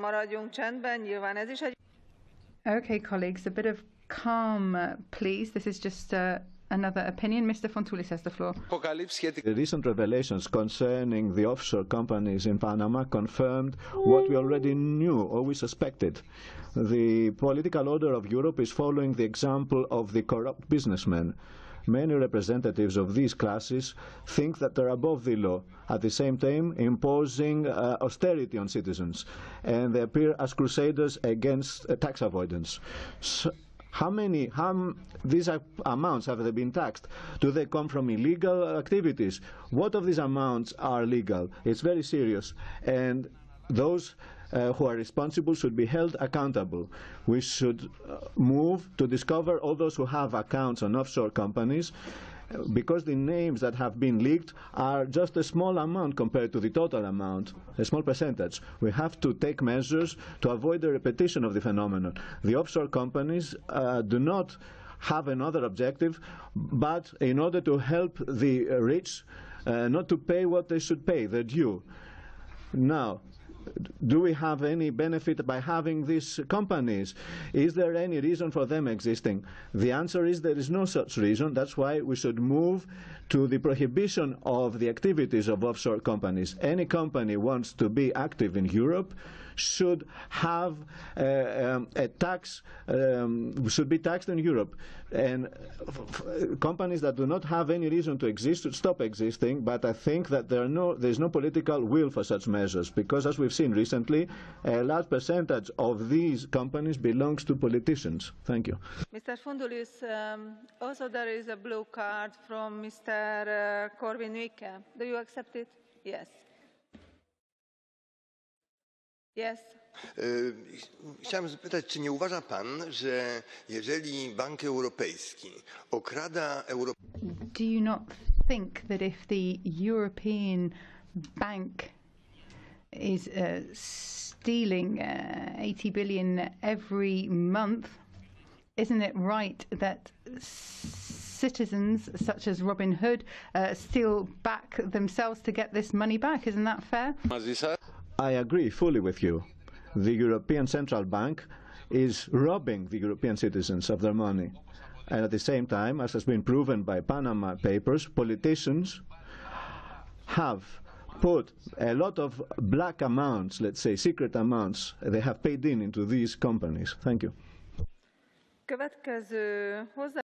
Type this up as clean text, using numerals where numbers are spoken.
Maradjunk csendben, nyilván ez is egy... Okay, colleagues, a bit of calm, please. This is just another opinion. Mr. Fontoulis has the floor. The recent revelations concerning the offshore companies in Panama confirmed what we already knew or we suspected. The political order of Europe is following the example of the corrupt businessmen. Many representatives of these classes think that they're above the law, at the same time imposing austerity on citizens, and they appear as crusaders against tax avoidance. So, these amounts have they been taxed? Do they come from illegal activities? What of these amounts are legal? It's very serious, and those who are responsible should be held accountable. We should move to discover all those who have accounts on offshore companies, because the names that have been leaked are just a small amount compared to the total amount, a small percentage. We have to take measures to avoid the repetition of the phenomenon. The offshore companies do not have another objective, but in order to help the rich not to pay what they should pay, their due. Now, do we have any benefit by having these companies? Is there any reason for them existing? The answer is there is no such reason. That's why we should move to the prohibition of the activities of offshore companies. Any company wants to be active in Europe should have a tax, should be taxed in Europe. And companies that do not have any reason to exist should stop existing, but I think that there is no political will for such measures, because as we've seen recently, a large percentage of these companies belongs to politicians. Thank you. Mr. Fontoulis, also there is a blue card from Mr. Korwin-Mikke. Do you accept it? Yes. Yes. Chciałem zapytać, czy nie uważa pan, że jeżeli Bank Europejski okrada Do you not think that if the European Bank is stealing 80 billion every month, isn't it right that citizens such as Robin Hood steal back themselves to get this money back? Isn't that fair? I agree fully with you. The European Central Bank is robbing the European citizens of their money. And at the same time, as has been proven by Panama Papers, politicians have put a lot of black amounts, let's say secret amounts, they have paid into these companies. Thank you.